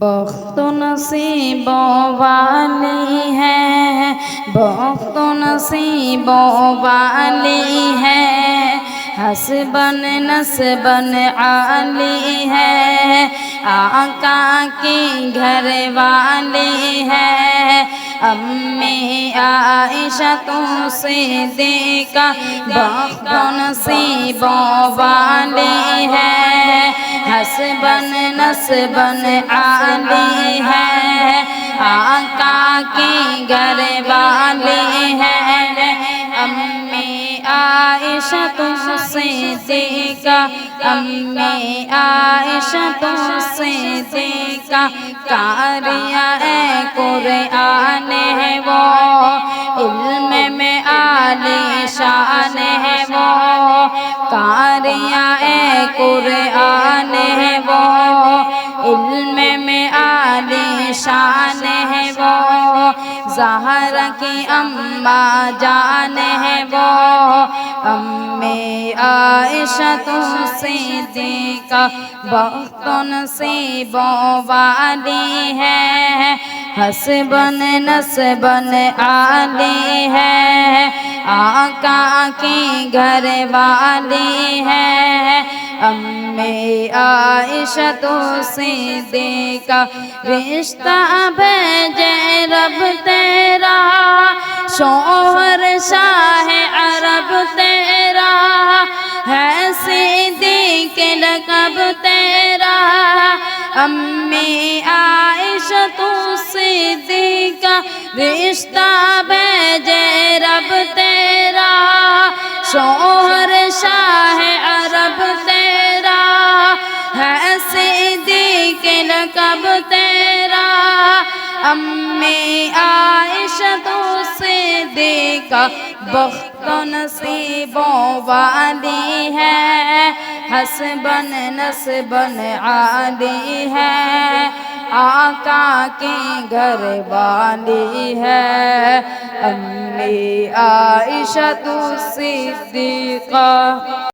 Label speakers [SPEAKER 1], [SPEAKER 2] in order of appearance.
[SPEAKER 1] بخت نصیبوں والی ہے، بخت نصیبوں والی ہے، حسبن نسبن عالی ہے، آقا کی گھر والی ہے، امی عائشہ صدیقہ بخت نصیبوں والی ہے، حسبن نسبن عالی ہے، آقا کی گھر والی ہے، امی عائشہ صدیقہ، امی عائشہ صدیقہ، قاریہ قرآن ہے وہ، علم میں عالی شان ہے وہ، قاریہ قرآن ہے وہ، علم میں عالی شان ہے وہ، زہرا کی اماں جان ہے وہ، امی عائشہ صدیقہ بخت نصیبوں والی ہے، حسبن نسبن عالی ہے، آقا کی گھر والی ہے، امی عائشہ صدیقہ، رشتہ بھیجے رب تیرا، شوہر شاہ عرب تیرا، ہے صدیق لقب تیرا، امی عائشہ صدیقہ، رشتہ بھیجے رب تیرا، شوہر شاہ عرب تیرا، ہے صدیق لقب تیرا، امی عائشہ صدیقہ بخت نصیبوں والی ہے، حسبن نسبن عالی ہے، آقا کی گھر والی ہے، امی عائشہ صدیقہ۔